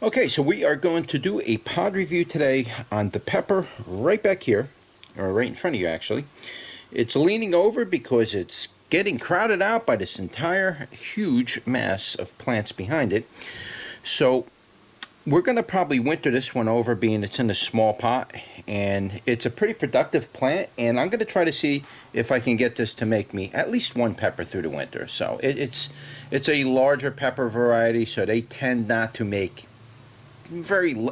Okay, so we are going to do a pod review today on the pepper right back here, or right in front of you actually. It's leaning over because it's getting crowded out by this entire huge mass of plants behind it. So we're going to probably winter this one over, being it's in a small pot, and it's a pretty productive plant, and I'm going to try to see if I can get this to make me at least one pepper through the winter. So it's a larger pepper variety, so they tend not to make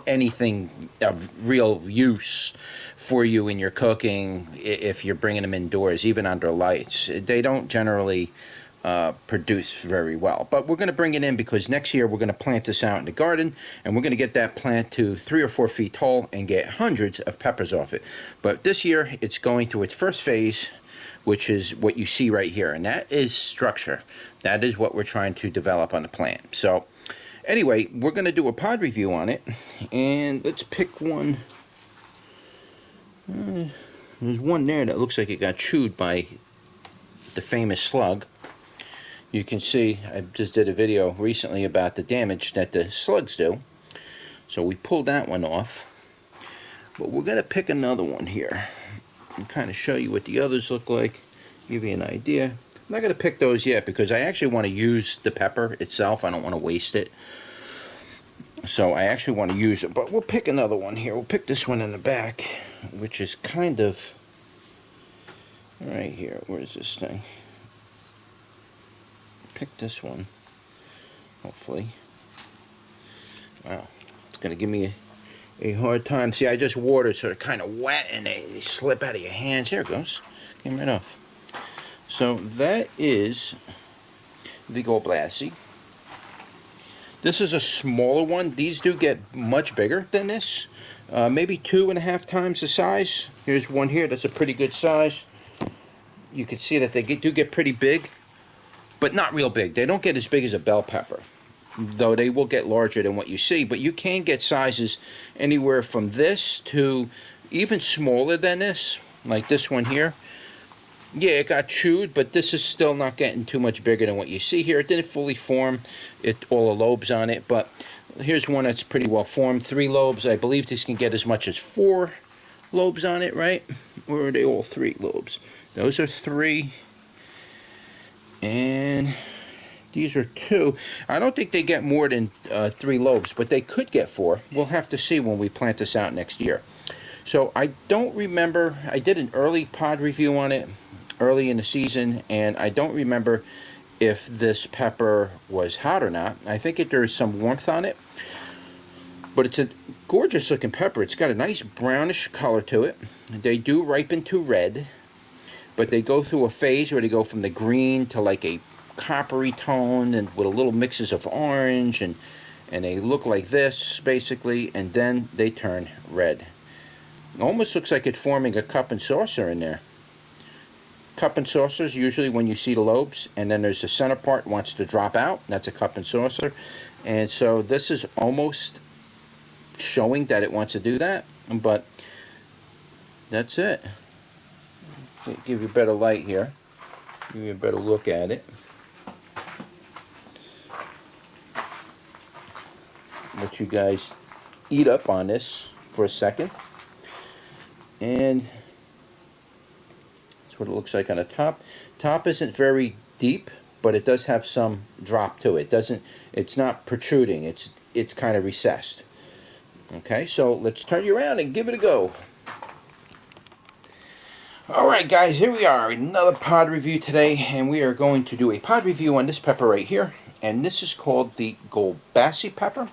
anything of real use for you in your cooking if you're bringing them indoors, even under lights. They don't generally produce very well, but we're going to bring it in because next year we're going to plant this out in the garden, and we're going to get that plant to 3 or 4 feet tall and get hundreds of peppers off it. But this year it's going through its first phase, which is what you see right here, and that is structure. That is what we're trying to develop on the plant. So anyway, we're going to do a pod review on it, and let's pick one. There's one there that looks like it got chewed by the famous slug. You can see, I just did a video recently about the damage that the slugs do. So we pulled that one off. But we're going to pick another one here and kind of show you what the others look like, give you an idea. I'm not going to pick those yet because I actually want to use the pepper itself. I don't want to waste it. So I actually want to use it, but we'll pick another one here. We'll pick this one in the back, which is kind of right here. Where's this thing? Pick this one, hopefully. Wow, it's going to give me a hard time. See, I just watered, so they're kind of wet, and they slip out of your hands. Here it goes. Came right off. So that is the Golbasi. This is a smaller one. These do get much bigger than this. Maybe 2.5 times the size. Here's one here that's a pretty good size. You can see that they do get pretty big, but not real big. They don't get as big as a bell pepper, though they will get larger than what you see. But you can get sizes anywhere from this to even smaller than this, like this one here. Yeah, it got chewed, but this is still not getting too much bigger than what you see here. It didn't fully form all the lobes on it, but here's one that's pretty well formed. 3 lobes. I believe this can get as much as 4 lobes on it, right? Or are they all 3 lobes? Those are 3. And these are 2. I don't think they get more than 3 lobes, but they could get 4. We'll have to see when we plant this out next year. So I don't remember. I did an early pod review on it early in the season, and I don't remember if this pepper was hot or not. I think there's some warmth on it, but it's a gorgeous looking pepper. It's got a nice brownish color to it. They do ripen to red, but they go through a phase where they go from the green to like a coppery tone, and with a little mixes of orange, and they look like this basically, and then they turn red. It almost looks like it's forming a cup and saucer in there. Cup and saucers, usually when you see the lobes, and then there's the center part wants to drop out. That's a cup and saucer. And so this is almost showing that it wants to do that, but that's it. Give you a better light here. Give you a better look at it. Let you guys eat up on this for a second. And what it looks like on the top. Top isn't very deep, but it does have some drop to it. It's not protruding. It's kind of recessed. Okay, so let's turn you around and give it a go. Alright guys, here we are, another pod review today, and we are going to do a pod review on this pepper right here, and this is called the Golbasi pepper.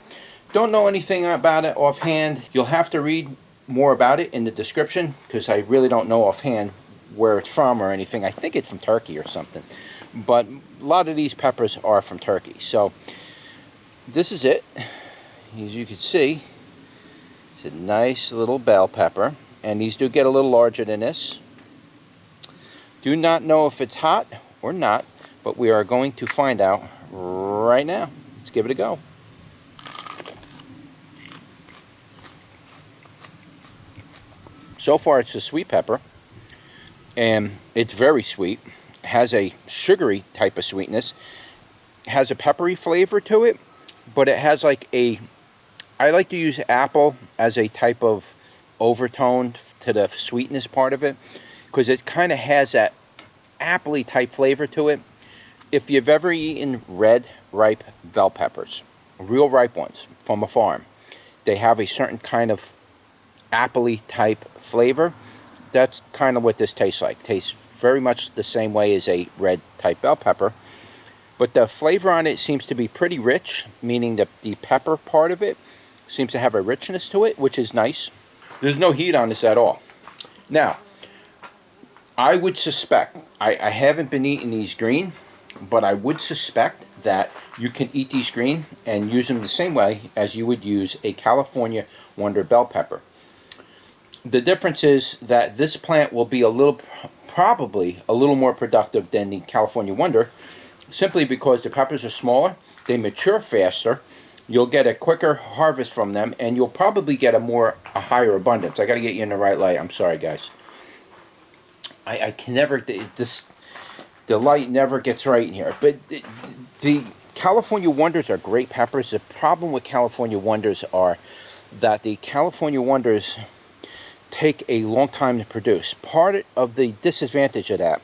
Don't know anything about it offhand. You'll have to read more about it in the description, because I really don't know offhand where it's from or anything. I think it's from Turkey or something, but a lot of these peppers are from Turkey. So this is it. As you can see, it's a nice little bell pepper, and these do get a little larger than this. Do not know if it's hot or not, but we are going to find out right now. Let's give it a go. So far it's a sweet pepper, and it's very sweet. It has a sugary type of sweetness. It has a peppery flavor to it, but it has like a I like to use apple as a type of overtone to the sweetness part of it, because it kind of has that apple-y type flavor to it. If you've ever eaten red, ripe bell peppers, real ripe ones from a farm, they have a certain kind of apple-y type flavor. That's kind of what this tastes like. Tastes very much the same way as a red type bell pepper, but the flavor on it seems to be pretty rich, meaning that the pepper part of it seems to have a richness to it, which is nice. There's no heat on this at all. Now, I would suspect, I haven't been eating these green, but I would suspect that you can eat these green and use them the same way as you would use a California Wonder bell pepper. The difference is that this plant will be probably a little more productive than the California Wonder, simply because the peppers are smaller, they mature faster, you'll get a quicker harvest from them, and you'll probably get a higher abundance. I got to get you in the right light. I'm sorry, guys. I can never, the light never gets right in here. But the California Wonders are great peppers. The problem with California Wonders are that the California Wonders take a long time to produce. Part of the disadvantage of that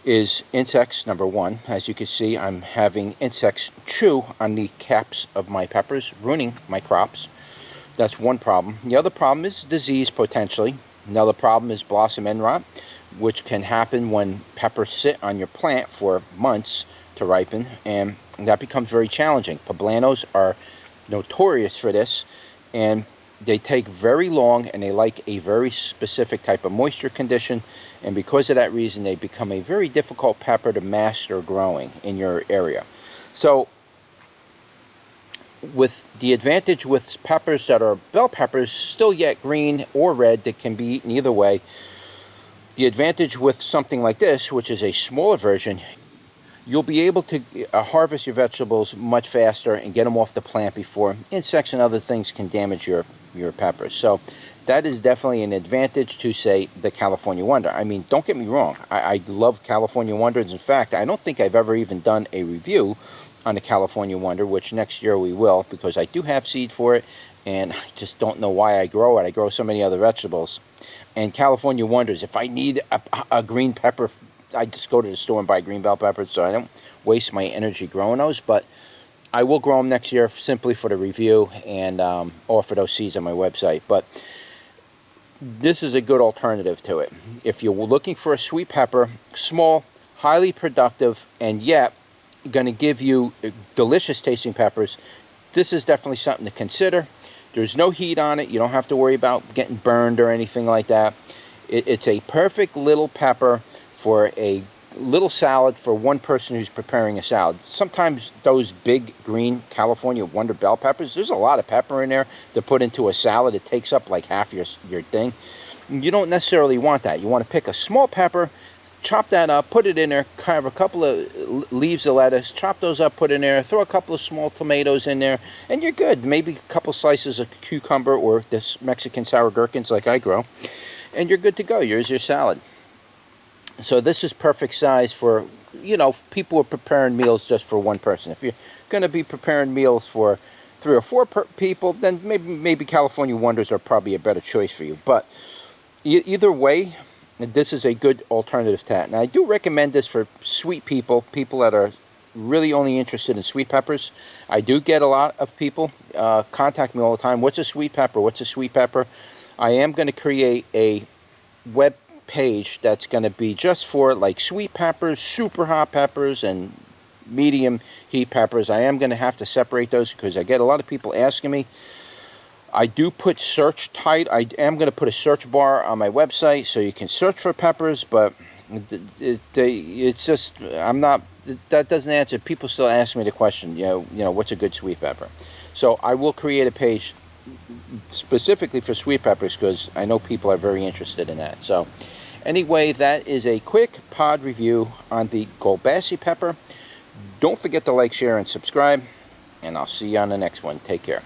is insects, number one. As you can see, I'm having insects chew on the caps of my peppers, ruining my crops. That's one problem. The other problem is disease, potentially. Another problem is blossom end rot, which can happen when peppers sit on your plant for months to ripen, and that becomes very challenging. Poblanos are notorious for this, and they take very long, and they like a very specific type of moisture condition, and because of that reason, they become a very difficult pepper to master growing in your area. So, with the advantage with peppers that are bell peppers, still yet green or red, that can be eaten either way, the advantage with something like this, which is a smaller version, you'll be able to harvest your vegetables much faster and get them off the plant before insects and other things can damage your peppers. So that is definitely an advantage to, say, the California Wonder. I mean, don't get me wrong. I love California Wonders. In fact, I don't think I've ever even done a review on the California Wonder, which next year we will, because I do have seed for it, and I just don't know why I grow it. I grow so many other vegetables. And California Wonders, if I need a green pepper, I just go to the store and buy green bell peppers, so I don't waste my energy growing those. But I will grow them next year simply for the review and offer those seeds on my website. But this is a good alternative to it. If you're looking for a sweet pepper, small, highly productive, and yet going to give you delicious tasting peppers, this is definitely something to consider. There's no heat on it. You don't have to worry about getting burned or anything like that. It's a perfect little pepper for a little salad for one person who's preparing a salad. Sometimes those big green California Wonder bell peppers, there's a lot of pepper in there to put into a salad. It takes up like half your thing. You don't necessarily want that. You want to pick a small pepper, chop that up, put it in there, carve a couple of leaves of lettuce, chop those up, put in there, throw a couple of small tomatoes in there, and you're good. Maybe a couple slices of cucumber or this Mexican sour gherkins like I grow, and you're good to go. Here's your salad. So this is perfect size for, people who are preparing meals just for one person. If you're going to be preparing meals for 3 or 4 people, then maybe California Wonders are probably a better choice for you. But either way, this is a good alternative to that. And I do recommend this for sweet people that are really only interested in sweet peppers. I do get a lot of people contact me all the time. What's a sweet pepper? What's a sweet pepper? I am going to create a web page that's going to be just for like sweet peppers, super hot peppers, and medium heat peppers. I am going to have to separate those because I get a lot of people asking me. I do put I am going to put a search bar on my website so you can search for peppers, but it's just, that doesn't answer. People still ask me the question, what's a good sweet pepper? So I will create a page specifically for sweet peppers because I know people are very interested in that. So anyway, that is a quick pod review on the Golbasi pepper. Don't forget to like, share, and subscribe, and I'll see you on the next one. Take care.